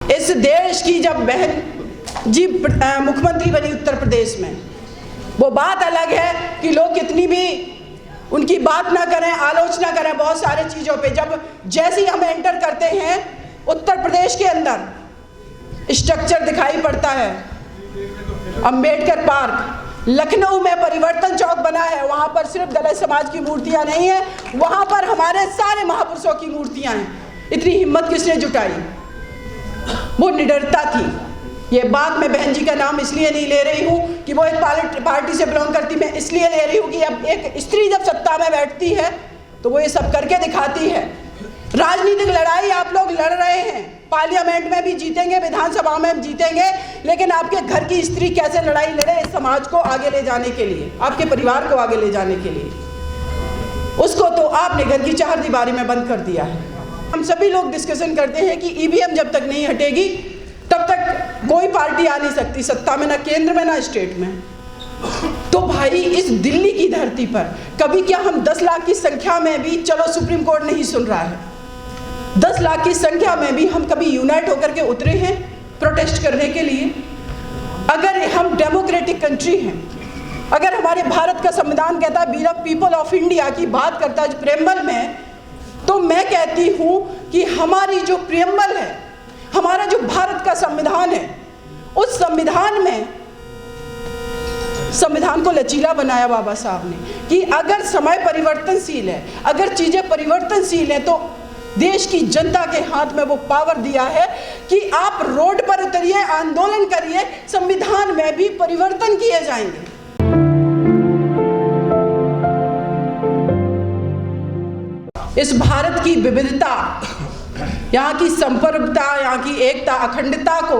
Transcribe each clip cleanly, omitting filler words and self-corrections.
इस देश की जब बहन जी मुख्यमंत्री बनी उत्तर प्रदेश में, वो बात अलग है कि लोग कितनी भी उनकी बात ना करें, आलोचना करें बहुत सारे चीज़ों पे, जब जैसे ही हम एंटर करते हैं उत्तर प्रदेश के अंदर स्ट्रक्चर दिखाई पड़ता है। अंबेडकर पार्क लखनऊ में परिवर्तन चौक बना है, वहाँ पर सिर्फ दलित समाज की मूर्तियाँ नहीं है, वहाँ पर हमारे सारे महापुरुषों की मूर्तियाँ हैं। इतनी हिम्मत किसने जुटाई? वो निडरता थी। ये बात मैं बहन जी का नाम इसलिए नहीं ले रही हूँ कि वो एक पार्टी से बिलोंग करती, मैं इसलिए ले रही हूँ कि अब एक स्त्री जब सत्ता में बैठती है तो वो ये सब करके दिखाती है। राजनीतिक लड़ाई आप लोग लड़ रहे हैं, पार्लियामेंट में भी जीतेंगे, विधानसभा में जीतेंगे, लेकिन आपके घर की स्त्री कैसे लड़ाई लड़े इस समाज को आगे ले जाने के लिए, आपके परिवार को आगे ले जाने के लिए, उसको तो आपने घर की चार दीवारी में बंद कर दिया है। हम सभी लोग डिस्कशन करते हैं कि ईवीएम जब तक नहीं हटेगी तब तक कोई पार्टी आ नहीं सकती सत्ता में, ना केंद्र में ना स्टेट में। तो भाई इस दिल्ली की धरती पर कभी क्या हम 10 लाख की संख्या में भी, चलो सुप्रीम कोर्ट नहीं सुन रहा है, 10 लाख की संख्या में भी हम कभी यूनाइट होकर के उतरे हैं प्रोटेस्ट करने के लिए? अगर हम डेमोक्रेटिक कंट्री हैं, अगर हमारे भारत का संविधान कहता है we the people of India की बात करता है प्रेम्बल में, तो मैं कहती हूँ कि हमारी जो प्रेम्बल है, हमारा जो भारत का संविधान है, उस संविधान में संविधान को लचीला बनाया बाबा साहब ने कि अगर समय परिवर्तनशील है, अगर चीजें परिवर्तनशील हैं, तो देश की जनता के हाथ में वो पावर दिया है कि आप रोड पर उतरिए, आंदोलन करिए, संविधान में भी परिवर्तन किए जाएंगे। इस भारत की विविधता, यहाँ की संप्रभुता, यहाँ की एकता, अखंडता को,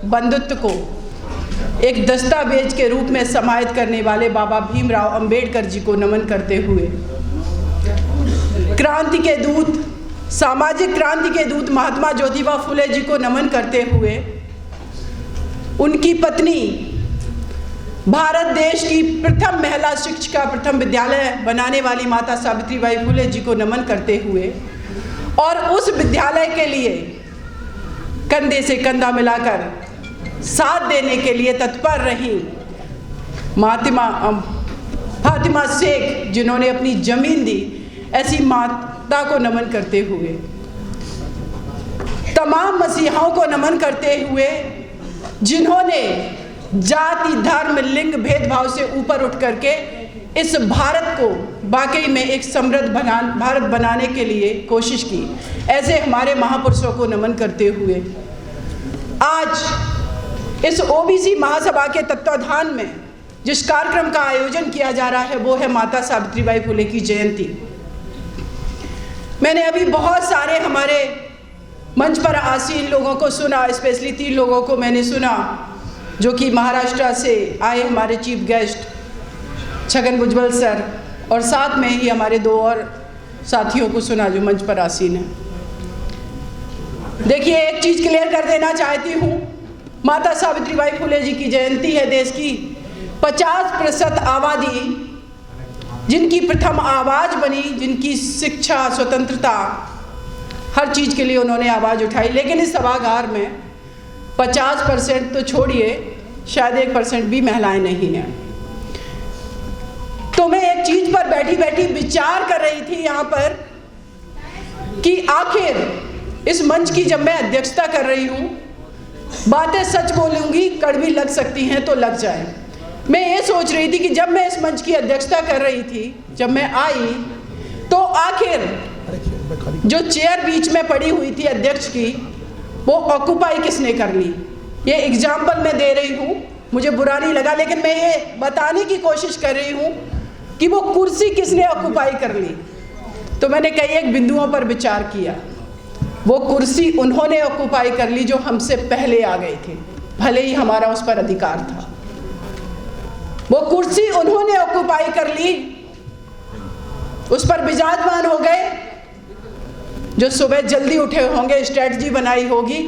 बंधुत्व को एक दस्तावेज के रूप में समाहित करने वाले बाबा भीमराव अंबेडकर जी को नमन करते हुए, क्रांति के दूत, सामाजिक क्रांति के दूत महात्मा ज्योतिबा फुले जी को नमन करते हुए, उनकी पत्नी, भारत देश की प्रथम महिला शिक्षिका, प्रथम विद्यालय बनाने वाली माता सावित्रीबाई फुले जी को नमन करते हुए, और उस विद्यालय के लिए कंधे से कंधा मिलाकर साथ देने के लिए तत्पर रही फातिमा शेख, जिन्होंने अपनी जमीन दी, ऐसी माता को नमन करते हुए, तमाम मसीहाओं को नमन करते हुए, जिन्होंने जाति, धर्म, लिंग भेदभाव से ऊपर उठ करके इस भारत को वाकई में एक समृद्ध भारत बनाने के लिए कोशिश की, ऐसे हमारे महापुरुषों को नमन करते हुए आज इस ओबीसी महासभा के तत्वाधान में जिस कार्यक्रम का आयोजन किया जा रहा है वो है माता सावित्रीबाई फुले की जयंती। मैंने अभी बहुत सारे हमारे मंच पर आसीन लोगों को सुना, स्पेशली 3 लोगों को मैंने सुना जो कि महाराष्ट्र से आए हमारे chief guest Chhagan Bhujbal sir, और साथ में ही हमारे 2 और साथियों को सुना जो मंच पर आसीन हैं। देखिए, एक चीज़ क्लियर कर देना चाहती हूँ, माता सावित्रीबाई फुले जी की जयंती है। देश की 50% आबादी जिनकी प्रथम आवाज़ बनी, जिनकी शिक्षा, स्वतंत्रता, हर चीज़ के लिए उन्होंने आवाज़ उठाई, लेकिन इस सभागार में 50% तो छोड़िए, शायद 1% भी महिलाएं नहीं हैं। तो मैं एक चीज़ पर बैठी बैठी विचार कर रही थी यहाँ पर कि आखिर इस मंच की जब मैं अध्यक्षता कर रही हूँ, बातें सच बोलूँगी, कड़वी लग सकती हैं तो लग जाए। मैं ये सोच रही थी कि जब मैं इस मंच की अध्यक्षता कर रही थी, जब मैं आई, तो आखिर जो चेयर बीच में पड़ी हुई थी अध्यक्ष की, वो ऑक्यूपाई किसने कर ली? ये एग्जाम्पल मैं दे रही हूँ, मुझे बुरा नहीं लगा, लेकिन मैं ये बताने की कोशिश कर रही हूँ कि वो कुर्सी किसने ऑक्यूपाई कर ली। तो मैंने कई एक बिंदुओं पर विचार किया। वो कुर्सी उन्होंने ऑक्यूपाई कर ली जो हमसे पहले आ गए थे, भले ही हमारा उस पर अधिकार था। वो कुर्सी उन्होंने ऑक्यूपाई कर ली, उस पर विराजमान हो गए, जो सुबह जल्दी उठे होंगे, स्ट्रेटजी बनाई होगी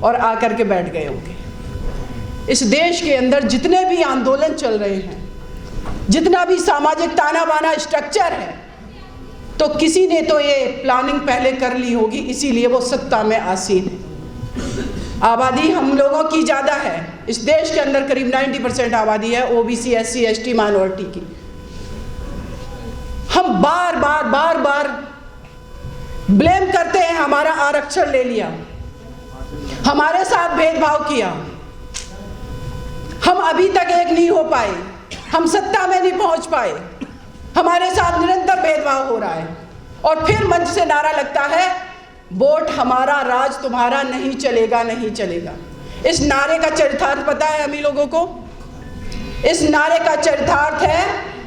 और आकर के बैठ गए होंगे। इस देश के अंदर जितने भी आंदोलन चल रहे हैं, जितना भी सामाजिक ताना बाना स्ट्रक्चर है, तो किसी ने तो ये प्लानिंग पहले कर ली होगी, इसीलिए वो सत्ता में आसीन है। आबादी हम लोगों की ज़्यादा है। इस देश के अंदर करीब 90% आबादी है ओबीसी, एससी, एसटी, माइनॉरिटी की। हम बार बार ब्लेम करते हैं, हमारा आरक्षण ले लिया, हमारे साथ भेदभाव किया, हम अभी तक एक नहीं हो पाए, हम सत्ता में नहीं पहुंच पाए, हमारे साथ निरंतर भेदभाव हो रहा है। और फिर मंच से नारा लगता है, वोट हमारा, राज तुम्हारा, नहीं चलेगा, नहीं चलेगा। इस नारे का चरितार्थ पता है हम ही लोगों को? इस नारे का चरितार्थ है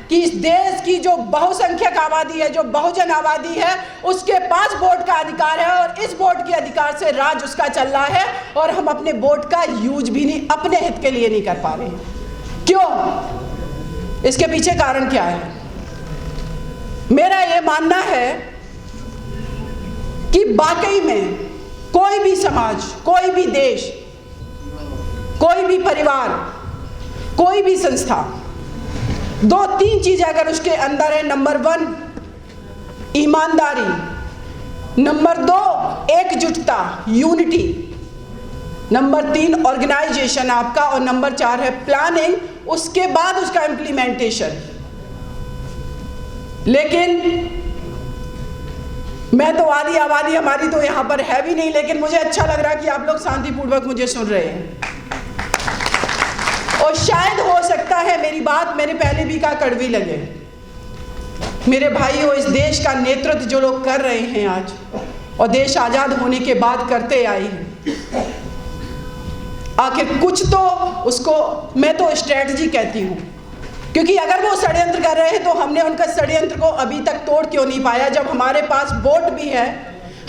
कि इस देश की जो बहुसंख्यक आबादी है, जो बहुजन आबादी है, उसके पास वोट का अधिकार है और इस वोट के अधिकार से राज उसका चल रहा है और हम अपने वोट का यूज भी नहीं, अपने हित के लिए नहीं कर पा रहे हैं। क्यों? इसके पीछे कारण क्या है? मेरा यह मानना है कि वाकई में कोई भी समाज, कोई भी देश, कोई भी परिवार, कोई भी संस्था, 2-3 चीजें अगर उसके अंदर है। नंबर 1 ईमानदारी, नंबर 2 एकजुटता, यूनिटी, नंबर 3 ऑर्गेनाइजेशन आपका, और नंबर 4 है प्लानिंग, उसके बाद उसका इम्प्लीमेंटेशन। लेकिन मैं तो आधी आबादी हमारी तो यहाँ पर है भी नहीं, लेकिन मुझे अच्छा लग रहा है कि आप लोग शांतिपूर्वक मुझे सुन रहे हैं। और शायद हो सकता है मेरी बात मेरे पहले भी का कड़वी लगे। मेरे भाइयों, इस देश का नेतृत्व जो लोग कर रहे हैं आज, और देश आजाद होने के बाद करते आए हैं, आखिर कुछ तो उसको मैं तो स्ट्रेटजी कहती हूँ, क्योंकि अगर वो षड्यंत्र कर रहे हैं तो हमने उनका षड्यंत्र को अभी तक तोड़ क्यों नहीं पाया, जब हमारे पास वोट भी है,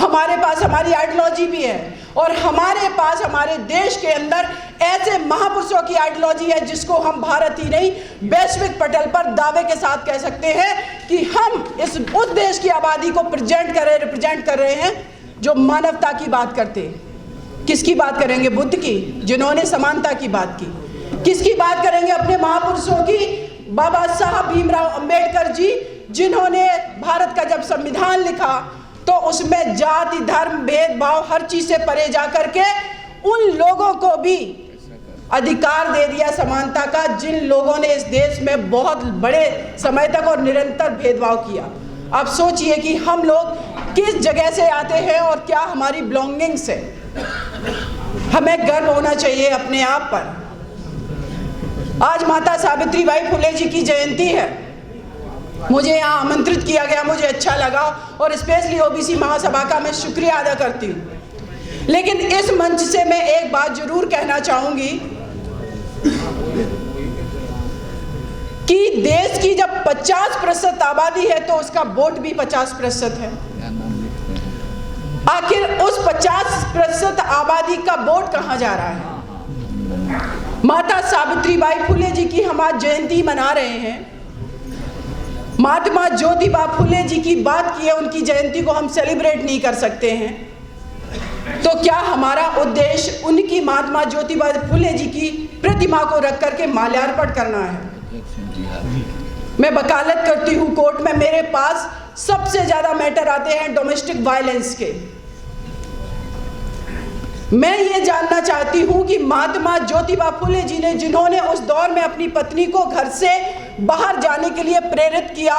हमारे पास हमारी आइडियोलॉजी भी है, और हमारे पास हमारे देश के अंदर ऐसे महापुरुषों की आइडियोलॉजी है जिसको हम भारत ही नहीं वैश्विक पटल पर दावे के साथ कह सकते हैं कि हम उस देश की आबादी को रिप्रेजेंट कर रहे हैं जो मानवता की बात करते हैं। किसकी बात करेंगे? बुद्ध की, जिन्होंने समानता की बात की। किसकी बात करेंगे? अपने महापुरुषों की, बाबा साहब भीमराव अंबेडकर जी, जिन्होंने भारत का जब संविधान लिखा तो उसमें जाति, धर्म, भेदभाव हर चीज से परे जाकर के उन लोगों को भी अधिकार दे दिया समानता का, जिन लोगों ने इस देश में बहुत बड़े समय तक और निरंतर भेदभाव किया। आप सोचिए कि हम लोग किस जगह से आते हैं और क्या हमारी बिलोंगिंग्स है। हमें गर्व होना चाहिए अपने आप पर। आज माता सावित्रीबाई फुले जी की जयंती है, मुझे यहाँ आमंत्रित किया गया, मुझे अच्छा लगा, और स्पेशली ओबीसी महासभा का मैं शुक्रिया अदा करती हूँ। लेकिन इस मंच से मैं एक बात जरूर कहना चाहूंगी कि देश की जब 50% आबादी है तो उसका वोट भी 50% है। आखिर उस 50% आबादी का वोट कहाँ जा रहा है? माता सावित्रीबाई फुले जी की हम आज जयंती मना रहे हैं। महात्मा ज्योतिबा फुले जी की बात की है, उनकी जयंती को हम सेलिब्रेट नहीं कर सकते हैं, तो क्या हमारा उद्देश्य उनकी महात्मा ज्योतिबा फुले जी की प्रतिमा को रख करके माल्यार्पण करना है? मैं वकालत करती हूँ कोर्ट में, मेरे पास सबसे ज्यादा मैटर आते हैं डोमेस्टिक वायलेंस के। मैं ये जानना चाहती हूँ कि महात्मा ज्योतिबा फुले जी ने, जिन्होंने उस दौर में अपनी पत्नी को घर से बाहर जाने के लिए प्रेरित किया,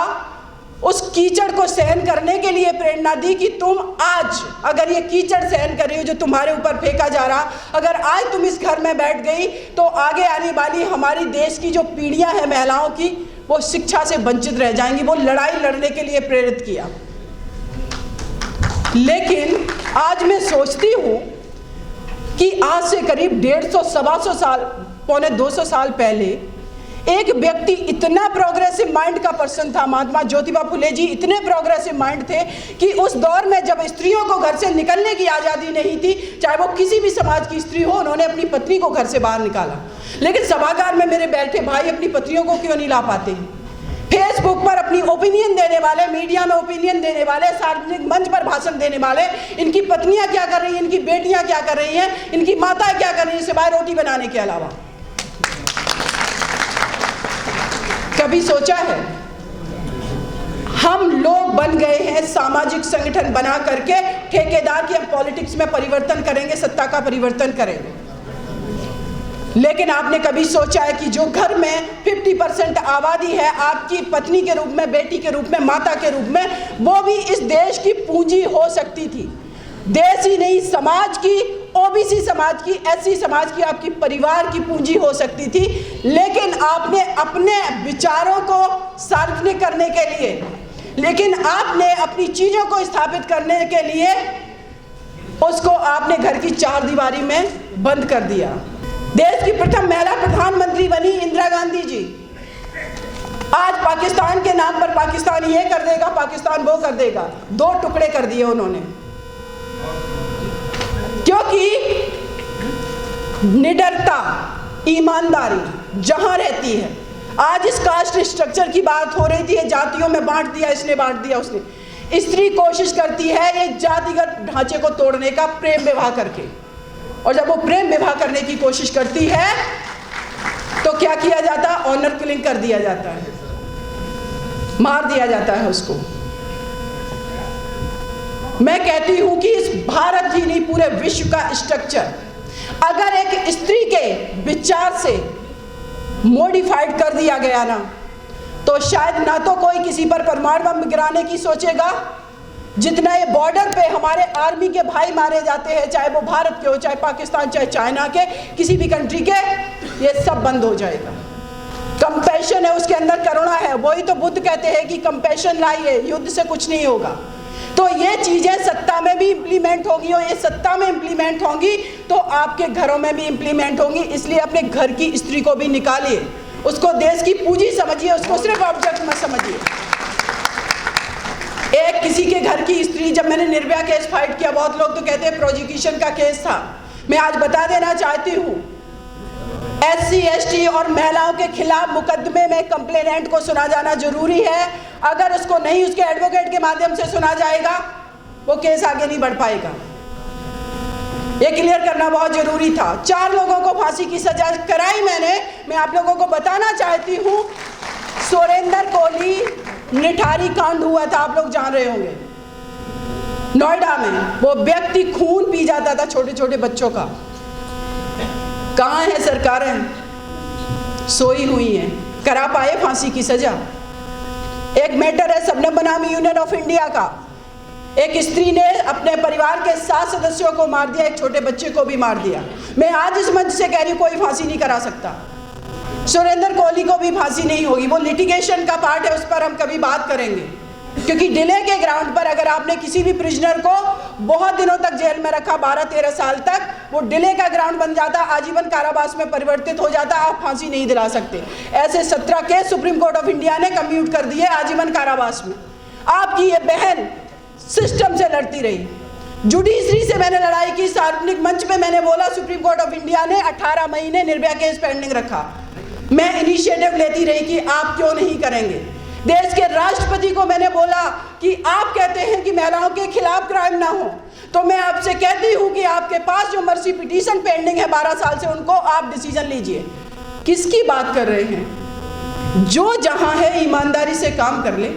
उस कीचड़ को सहन करने के लिए प्रेरणा दी कि तुम आज अगर ये कीचड़ सहन कर रही हो जो तुम्हारे ऊपर फेंका जा रहा, अगर आज तुम इस घर में बैठ गई तो आगे आने वाली हमारी देश की जो पीढ़ियां हैं महिलाओं की, वो शिक्षा से वंचित रह जाएंगी। वो लड़ाई लड़ने के लिए प्रेरित किया। लेकिन आज मैं सोचती हूँ कि आज से करीब 150-125 साल, पौने 200 साल पहले एक व्यक्ति इतना प्रोग्रेसिव माइंड का पर्सन था, महात्मा ज्योतिबा फुले जी इतने प्रोग्रेसिव माइंड थे कि उस दौर में जब स्त्रियों को घर से निकलने की आज़ादी नहीं थी, चाहे वो किसी भी समाज की स्त्री हो, उन्होंने अपनी पत्नी को घर से बाहर निकाला। लेकिन सभागार में मेरे बैठे भाई अपनी पत्नियों को क्यों नहीं ला पाते हैं? फेसबुक पर अपनी ओपिनियन देने वाले, मीडिया में ओपिनियन देने वाले, सार्वजनिक मंच पर भाषण देने वाले, इनकी पत्नियां क्या कर रही हैं, इनकी बेटियां क्या कर रही हैं, इनकी माताएं क्या कर रही हैं सिवाय रोटी बनाने के अलावा? कभी सोचा है? हम लोग बन गए हैं सामाजिक संगठन बना करके ठेकेदार की हम पॉलिटिक्स में परिवर्तन करेंगे, सत्ता का परिवर्तन करेंगे। लेकिन आपने कभी सोचा है कि जो घर में 50% आबादी है आपकी पत्नी के रूप में, बेटी के रूप में, माता के रूप में, वो भी इस देश की पूंजी हो सकती थी। देश ही नहीं, समाज की, ओबीसी समाज की, एससी समाज की, आपकी परिवार की पूंजी हो सकती थी। लेकिन आपने अपने विचारों को सार्वजनिक करने के लिए, लेकिन आपने अपनी चीज़ों को स्थापित करने के लिए उसको आपने घर की चार दीवारी में बंद कर दिया। देश की प्रथम महिला प्रधानमंत्री बनी इंदिरा गांधी जी। आज पाकिस्तान के नाम पर पाकिस्तान ये कर देगा, पाकिस्तान वो कर देगा, दो टुकड़े कर दिए उन्होंने, क्योंकि निडरता, ईमानदारी जहां रहती है। आज इस कास्ट स्ट्रक्चर की बात हो रही थी, जातियों में बांट दिया, इसने बांट दिया, उसने। स्त्री कोशिश करती है ये जातिगत ढांचे को तोड़ने का, प्रेम विवाह करके। और जब वो प्रेम विवाह करने की कोशिश करती है तो क्या किया जाता है? ऑनर किलिंग कर दिया जाता है, मार दिया जाता है उसको। मैं कहती हूं कि इस भारत ही नहीं, पूरे विश्व का स्ट्रक्चर अगर एक स्त्री के विचार से मॉडिफाइड कर दिया गया ना, तो शायद ना तो कोई किसी पर परमाणु बम गिराने की सोचेगा, जितना ये बॉर्डर पे हमारे आर्मी के भाई मारे जाते हैं, चाहे वो भारत के हो, चाहे पाकिस्तान, चाहे चाइना के, किसी भी कंट्री के, ये सब बंद हो जाएगा। कंपैशन है उसके अंदर, करुणा है। वही तो बुद्ध कहते हैं कि कंपैशन लाइए, युद्ध से कुछ नहीं होगा। तो ये चीज़ें सत्ता में भी इम्प्लीमेंट होगी, और ये सत्ता में इम्प्लीमेंट होंगी तो आपके घरों में भी इम्प्लीमेंट होंगी। इसलिए अपने घर की स्त्री को भी निकालिए, उसको देश की पूंजी समझिए, उसको सिर्फ ऑब्जेक्ट मत समझिए। एक किसी के घर की स्त्री, जब मैंने निर्भया केस फाइट किया, बहुत लोग तो कहते हैं प्रोसिक्यूशन का केस था। मैं आज बता देना चाहती हूँ, एससी, एसटी और महिलाओं के खिलाफ मुकदमे में कंप्लेनेंट को सुना जाना जरूरी है। अगर उसको नहीं उसके एडवोकेट के माध्यम से सुना जाएगा, वो केस आगे नहीं बढ़ पाएगा। ये क्लियर करना बहुत जरूरी था। 4 लोगों को फांसी की सजा कराई मैंने। मैं आप लोगों को बताना चाहती हूँ, सुरेंद्र कोहली निठारी कांड हुआ था, आप लोग जान रहे होंगे, नोएडा में। वो व्यक्ति खून पी जाता था छोटे छोटे बच्चों का। कहाँ है सरकारें? सोई हुई हैं। करा पाए फांसी की सजा? एक मैटर है शबनम बनामी यूनियन ऑफ इंडिया का, एक स्त्री ने अपने परिवार के 7 सदस्यों को मार दिया, एक छोटे बच्चे को भी मार दिया। मैं आज इस मंच से कह रही हूँ, कोई फांसी नहीं करा सकता। सुरेंद्र कोहली को भी फांसी नहीं होगी। वो लिटिगेशन का पार्ट है, उस पर हम कभी बात करेंगे, क्योंकि डिले के ग्राउंड पर अगर आपने किसी भी प्रिजनर को बहुत दिनों तक जेल में रखा, 12-13 साल तक, वो डिले का ग्राउंड बन जाता, आजीवन कारावास में परिवर्तित हो जाता, आप फांसी नहीं दिला सकते। ऐसे 17 case supreme court of India ने कम्यूट कर दिए आजीवन कारावास में। आपकी ये बहन सिस्टम से लड़ती रही, जुडिशरी से मैंने लड़ाई की, सार्वजनिक मंच पे मैंने बोला, सुप्रीम कोर्ट ऑफ इंडिया ने 18 महीने निर्भया केस पेंडिंग रखा। मैं इनिशिएटिव लेती रही कि आप क्यों नहीं करेंगे। देश के राष्ट्रपति को मैंने बोला कि आप कहते हैं कि महिलाओं के खिलाफ क्राइम ना हो, तो मैं आपसे कहती हूं कि आपके पास जो मर्सी पिटीशन पेंडिंग है 12 साल से, उनको आप डिसीजन लीजिए। किसकी बात कर रहे हैं? जो जहां है ईमानदारी से काम कर ले।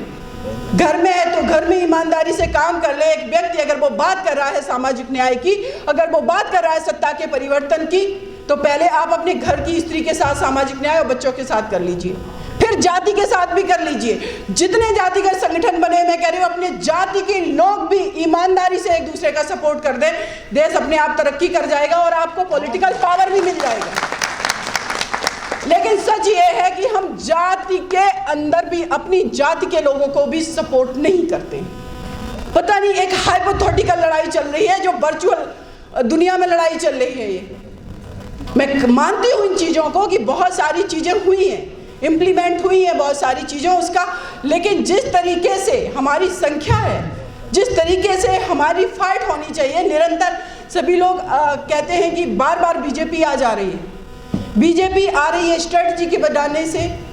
घर में है तो घर में ईमानदारी से काम कर ले। एक व्यक्ति अगर वो बात कर रहा है सामाजिक न्याय की, अगर वो बात कर रहा है सत्ता के परिवर्तन की, तो पहले आप अपने घर की स्त्री के साथ सामाजिक न्याय और बच्चों के साथ कर लीजिए, फिर जाति के साथ भी कर लीजिए। जितने जातिगत संगठन बने, मैं कह रही हूँ, अपने जाति के लोग भी ईमानदारी से एक दूसरे का सपोर्ट कर दें, देश अपने आप तरक्की कर जाएगा और आपको पॉलिटिकल पावर भी मिल जाएगा। लेकिन सच ये है कि हम जाति के अंदर भी अपनी जाति के लोगों को भी सपोर्ट नहीं करते। पता नहीं, एक हाइपोथेटिकल लड़ाई चल रही है, जो वर्चुअल दुनिया में लड़ाई चल रही है। ये मैं मानती हूँ इन चीज़ों को कि बहुत सारी चीज़ें हुई हैं, इम्प्लीमेंट हुई है बहुत सारी चीज़ों उसका, लेकिन जिस तरीके से हमारी संख्या है, जिस तरीके से हमारी फाइट होनी चाहिए निरंतर, सभी लोग कहते हैं कि बार बार बीजेपी आ जा रही है, बीजेपी आ रही है स्ट्रेटजी के बनाने से,